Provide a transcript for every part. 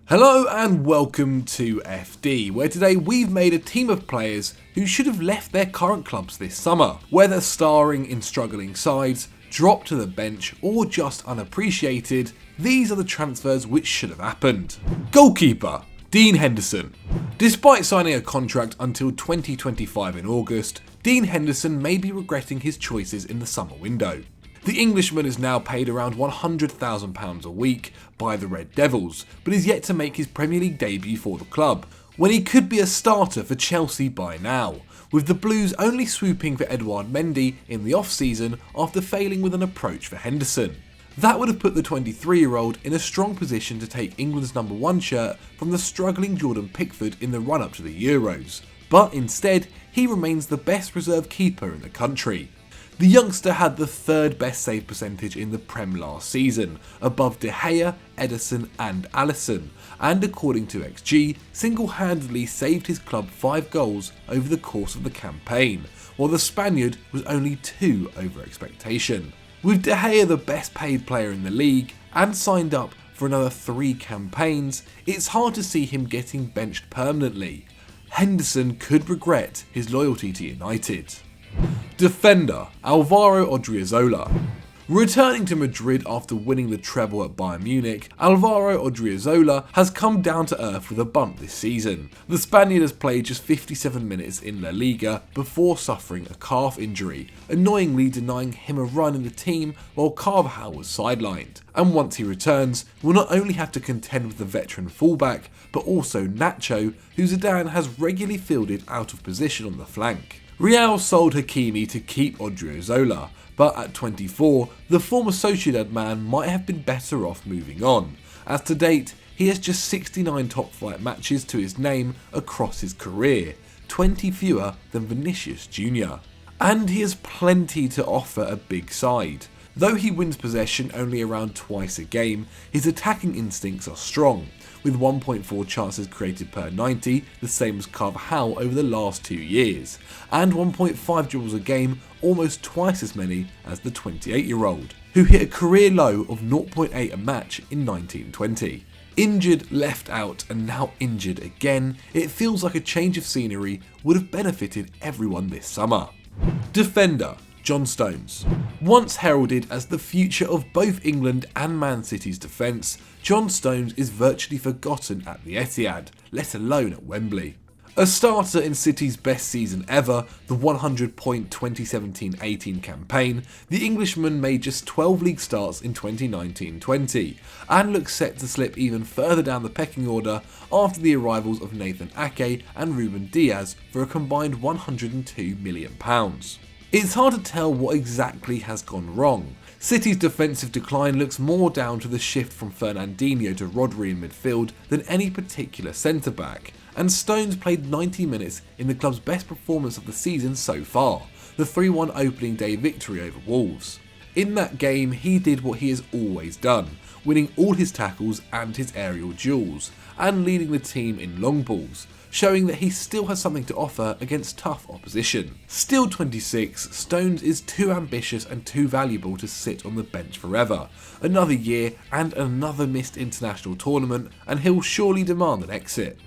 Hello and welcome to FD, where today we've made a team of players who should have left their current clubs this summer, whether starring in struggling sides, dropped to the bench or just unappreciated. These are the transfers which should have happened. Goalkeeper Dean Henderson. Despite signing a contract until 2025 in August, Dean Henderson may be regretting his choices in the summer window. The Englishman is now paid around £100,000 a week by the Red Devils, but is yet to make his Premier League debut for the club, when he could be a starter for Chelsea by now, with the Blues only swooping for Edouard Mendy in the off-season after failing with an approach for Henderson. That would have put the 23-year-old in a strong position to take England's number 1 shirt from the struggling Jordan Pickford in the run-up to the Euros, but instead he remains the best reserve keeper in the country. The youngster had the third best save percentage in the Prem last season, above De Gea, Ederson and Alisson, and according to XG, single-handedly saved his club 5 goals over the course of the campaign, while the Spaniard was only 2 over expectation. With De Gea the best paid player in the league and signed up for another 3 campaigns, it's hard to see him getting benched permanently. Henderson could regret his loyalty to United. Defender Alvaro Adriazola. Returning to Madrid after winning the treble at Bayern Munich, Alvaro Adriazola has come down to earth with a bump this season. The Spaniard has played just 57 minutes in La Liga before suffering a calf injury, annoyingly denying him a run in the team while Carvajal was sidelined. And once he returns, will not only have to contend with the veteran fullback, but also Nacho, who Zidane has regularly fielded out of position on the flank. Real sold Hakimi to keep Odriozola, but at 24, the former Sociedad man might have been better off moving on, as to date he has just 69 top-flight matches to his name across his career, 20 fewer than Vinicius Jr. And he has plenty to offer a big side. Though he wins possession only around twice a game, his attacking instincts are strong, with 1.4 chances created per 90, the same as Carvajal over the last 2 years, and 1.5 dribbles a game, almost twice as many as the 28-year-old, who hit a career low of 0.8 a match in 1920. Injured, left out, and now injured again, it feels like a change of scenery would have benefited everyone this summer. Defender John Stones. Once heralded as the future of both England and Man City's defence, John Stones is virtually forgotten at the Etihad, let alone at Wembley. A starter in City's best season ever, the 100-point 2017-18 campaign, the Englishman made just 12 league starts in 2019-20, and looks set to slip even further down the pecking order after the arrivals of Nathan Ake and Ruben Diaz for a combined £102 million. It's hard to tell what exactly has gone wrong. City's defensive decline looks more down to the shift from Fernandinho to Rodri in midfield than any particular centre-back, and Stones played 90 minutes in the club's best performance of the season so far, the 3-1 opening day victory over Wolves. In that game he did what he has always done, winning all his tackles and his aerial duels, and leading the team in long balls, showing that he still has something to offer against tough opposition. Still 26, Stones is too ambitious and too valuable to sit on the bench forever. Another year and another missed international tournament, and he'll surely demand an exit.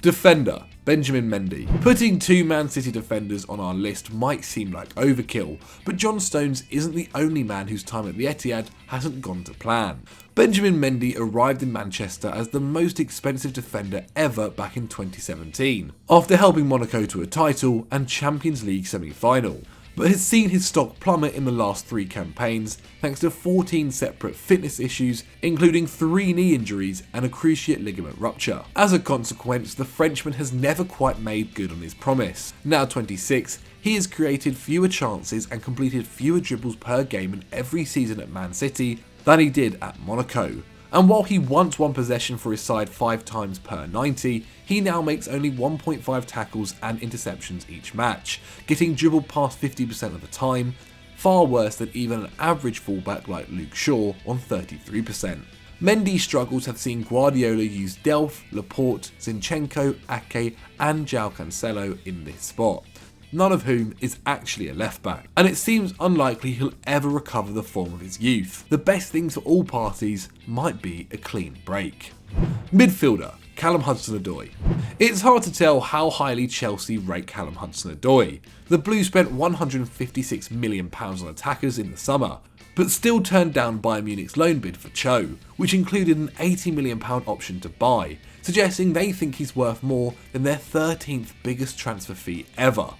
Defender Benjamin Mendy. Putting 2 Man City defenders on our list might seem like overkill, but John Stones isn't the only man whose time at the Etihad hasn't gone to plan. Benjamin Mendy arrived in Manchester as the most expensive defender ever back in 2017, after helping Monaco to a title and Champions League semi-final, but has seen his stock plummet in the last 3 campaigns thanks to 14 separate fitness issues, including 3 knee injuries and a cruciate ligament rupture. As a consequence, the Frenchman has never quite made good on his promise. Now 26, he has created fewer chances and completed fewer dribbles per game in every season at Man City than he did at Monaco. And while he once won possession for his side 5 times per 90, he now makes only 1.5 tackles and interceptions each match, getting dribbled past 50% of the time, far worse than even an average fullback like Luke Shaw on 33%. Mendy's struggles have seen Guardiola use Delph, Laporte, Zinchenko, Ake and João Cancelo in this spot, none of whom is actually a left back, and it seems unlikely he'll ever recover the form of his youth. The best things for all parties might be a clean break. Midfielder Callum HudsonOdoi. It's hard to tell how highly Chelsea rate Callum HudsonOdoi. The Blues spent £156 million on attackers in the summer, but still turned down Bayern Munich's loan bid for Cho, which included an £80 million option to buy, suggesting they think he's worth more than their 13th biggest transfer fee ever,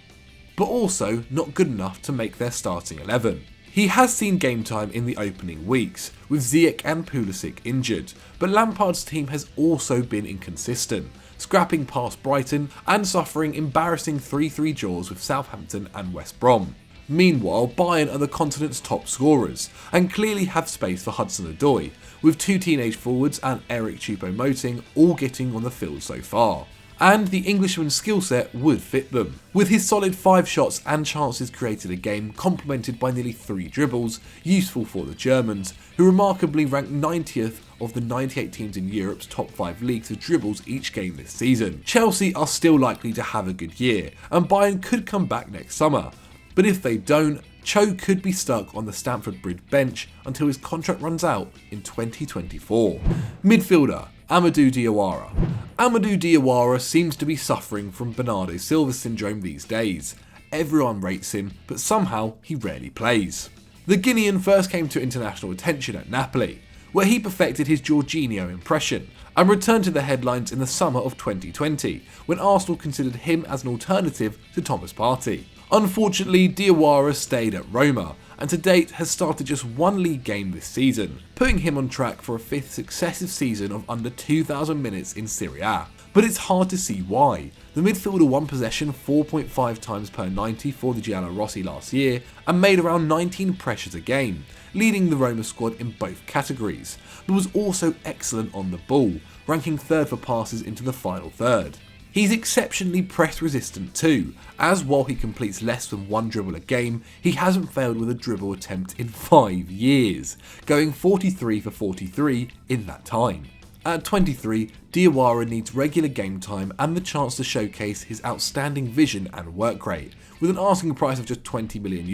but also not good enough to make their starting 11. He has seen game time in the opening weeks, with Ziyech and Pulisic injured, but Lampard's team has also been inconsistent, scrapping past Brighton and suffering embarrassing 3-3 draws with Southampton and West Brom. Meanwhile, Bayern are the continent's top scorers, and clearly have space for HudsonOdoi, with two teenage forwards and Eric Choupo-Moting all getting on the field so far. And the Englishman's skill set would fit them, with his solid 5 shots and chances created a game complemented by nearly 3 dribbles, useful for the Germans, who remarkably ranked 90th of the 98 teams in Europe's top 5 leagues with dribbles each game this season. Chelsea are still likely to have a good year, and Bayern could come back next summer, but if they don't, Cho could be stuck on the Stamford Bridge bench until his contract runs out in 2024. Midfielder Amadou Diawara. Amadou Diawara seems to be suffering from Bernardo Silva syndrome these days. Everyone rates him, but somehow he rarely plays. The Guinean first came to international attention at Napoli, where he perfected his Jorginho impression, and returned to the headlines in the summer of 2020, when Arsenal considered him as an alternative to Thomas Partey. Unfortunately, Diawara stayed at Roma, and to date has started just 1 league game this season, putting him on track for a 5th successive season of under 2,000 minutes in Serie A. But it's hard to see why. The midfielder won possession 4.5 times per 90 for the Giallorossi last year, and made around 19 pressures a game, leading the Roma squad in both categories, but was also excellent on the ball, ranking 3rd for passes into the final third. He's exceptionally press resistant too, as while he completes less than 1 dribble a game, he hasn't failed with a dribble attempt in 5 years, going 43 for 43 in that time. At 23, Diawara needs regular game time and the chance to showcase his outstanding vision and work rate. With an asking price of just €20 million,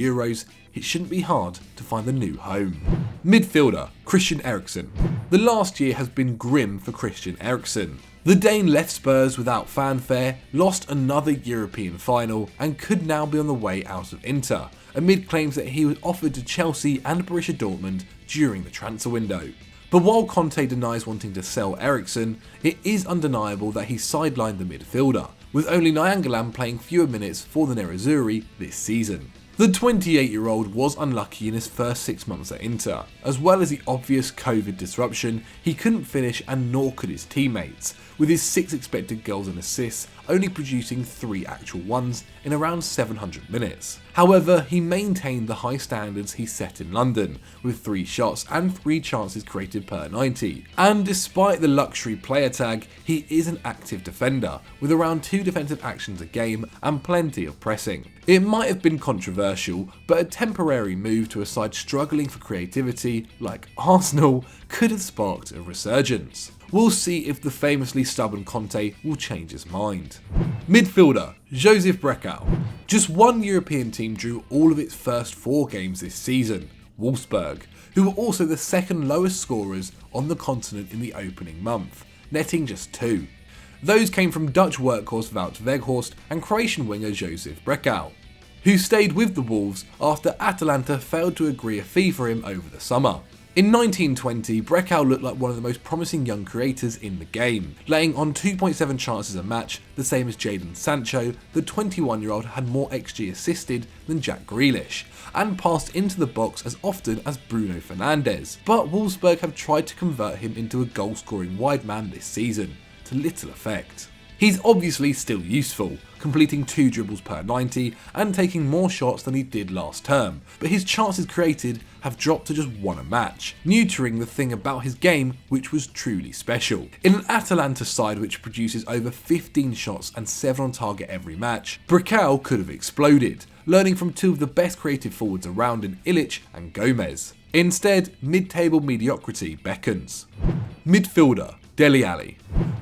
it shouldn't be hard to find the new home. Midfielder Christian Eriksen. The last year has been grim for Christian Eriksen. The Dane left Spurs without fanfare, lost another European final, and could now be on the way out of Inter, amid claims that he was offered to Chelsea and Borussia Dortmund during the transfer window. But while Conte denies wanting to sell Eriksen, it is undeniable that he sidelined the midfielder, with only Nainggolan playing fewer minutes for the Nerazzurri this season. The 28-year-old was unlucky in his first 6 months at Inter. As well as the obvious COVID disruption, he couldn't finish and nor could his teammates, with his 6 expected goals and assists only producing 3 actual ones in around 700 minutes. However, he maintained the high standards he set in London, with 3 shots and 3 chances created per 90. And despite the luxury player tag, he is an active defender, with around 2 defensive actions a game and plenty of pressing. It might have been controversial, but a temporary move to a side struggling for creativity, like Arsenal, could have sparked a resurgence. We'll see if the famously stubborn Conte will change his mind. Midfielder Joseph Brecher. Just one European team drew all of its first 4 games this season, Wolfsburg, who were also the second lowest scorers on the continent in the opening month, netting just 2. Those came from Dutch workhorse Wout Weghorst and Croatian winger Joseph Brecher, who stayed with the Wolves after Atalanta failed to agree a fee for him over the summer. In 1920, Brecher looked like one of the most promising young creators in the game, laying on 2.7 chances a match, the same as Jadon Sancho. The 21-year-old had more XG assisted than Jack Grealish, and passed into the box as often as Bruno Fernandes, but Wolfsburg have tried to convert him into a goal-scoring wide man this season, to little effect. He's obviously still useful, completing 2 dribbles per 90 and taking more shots than he did last term, but his chances created have dropped to just 1 a match, neutering the thing about his game which was truly special. In an Atalanta side which produces over 15 shots and 7 on target every match, Brecher could have exploded, learning from 2 of the best creative forwards around in Illich and Gomez. Instead, mid-table mediocrity beckons. Midfielder Dele Alli.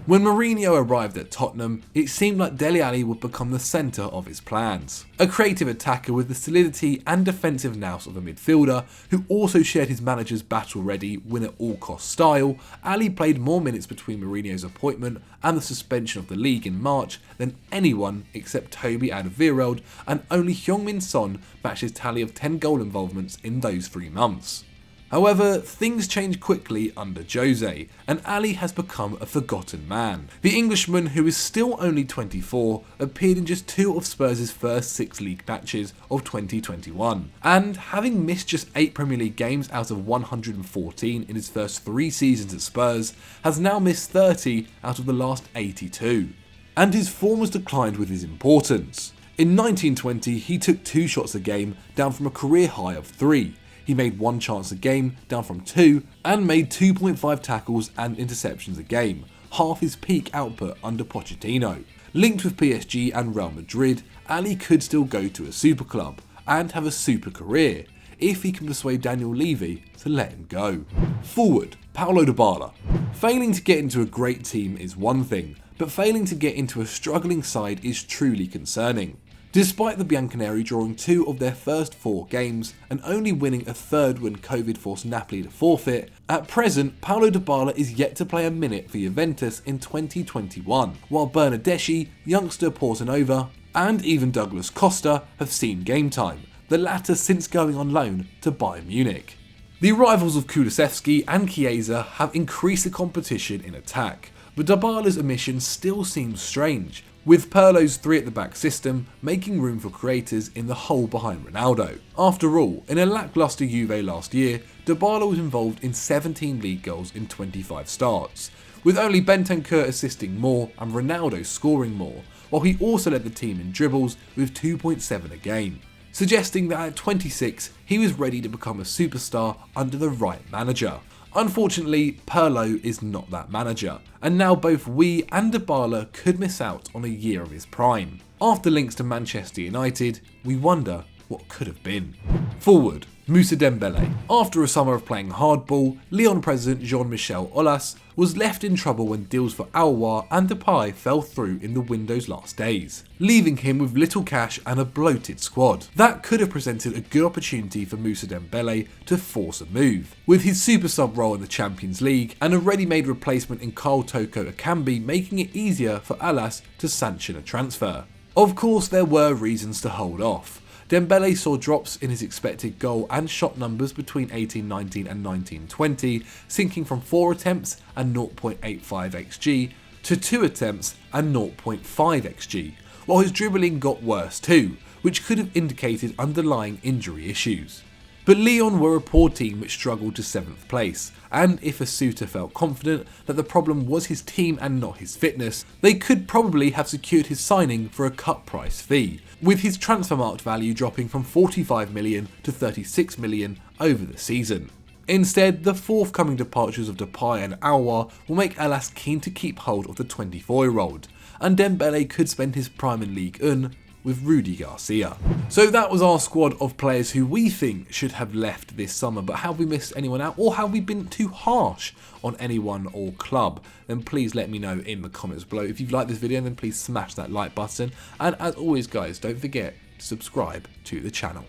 When Mourinho arrived at Tottenham, it seemed like Dele Alli would become the centre of his plans. A creative attacker with the solidity and defensive nous of a midfielder, who also shared his manager's battle-ready, win-at-all-cost style, Alli played more minutes between Mourinho's appointment and the suspension of the league in March than anyone except Toby Alderweireld, and only Heung-min Son matched his tally of 10 goal involvements in those 3 months. However, things changed quickly under Jose, and Alli has become a forgotten man. The Englishman, who is still only 24, appeared in just 2 of Spurs' first 6 league matches of 2021, and having missed just 8 Premier League games out of 114 in his first 3 seasons at Spurs, has now missed 30 out of the last 82. And his form has declined with his importance. In 1920, he took 2 shots a game, down from a career high of 3. He made 1 chance a game, down from 2, and made 2.5 tackles and interceptions a game, half his peak output under Pochettino. Linked with PSG and Real Madrid, Alli could still go to a super club and have a super career, if he can persuade Daniel Levy to let him go. Forward, Paulo Dybala. Failing to get into a great team is one thing, but failing to get into a struggling side is truly concerning. Despite the Bianconeri drawing 2 of their first 4 games and only winning a third when Covid forced Napoli to forfeit, at present Paulo Dybala is yet to play a minute for Juventus in 2021, while Bernardeschi, youngster Portanova, and even Douglas Costa have seen game time, the latter since going on loan to Bayern Munich. The arrivals of Kulusevski and Chiesa have increased the competition in attack, but Dybala's omission still seems strange, with Pirlo's 3 at the back system making room for creators in the hole behind Ronaldo. After all, in a lacklustre Juve last year, Dybala was involved in 17 league goals in 25 starts, with only Bentancur assisting more and Ronaldo scoring more, while he also led the team in dribbles with 2.7 a game, suggesting that at 26 he was ready to become a superstar under the right manager. Unfortunately, Pirlo is not that manager, and now both we and Dybala could miss out on a year of his prime. After links to Manchester United, we wonder what could have been. Forward, Moussa Dembele. After a summer of playing hardball, Lyon president Jean-Michel Aulas was left in trouble when deals for Aouar and Depay fell through in the window's last days, leaving him with little cash and a bloated squad. That could have presented a good opportunity for Moussa Dembele to force a move, with his super sub role in the Champions League and a ready-made replacement in Karl Toko Ekambi making it easier for Aulas to sanction a transfer. Of course, there were reasons to hold off. Dembele saw drops in his expected goal and shot numbers between 18-19 and 19-20, sinking from 4 attempts and 0.85 xg to 2 attempts and 0.5 xg, while his dribbling got worse too, which could have indicated underlying injury issues. But Lyon were a poor team which struggled to 7th place, and if Asuta felt confident that the problem was his team and not his fitness, they could probably have secured his signing for a cut price fee, with his transfer market value dropping from 45 million to 36 million over the season. Instead, the forthcoming departures of Depay and Aouar will make Aulas keen to keep hold of the 24-year-old, and Dembele could spend his prime in Ligue 1 with Rudy Garcia. So that was our squad of players who we think should have left this summer, but have we missed anyone out, or have we been too harsh on anyone or club? Then please let me know in the comments below. If you've liked this video, then please smash that like button, and as always guys, don't forget to subscribe to the channel.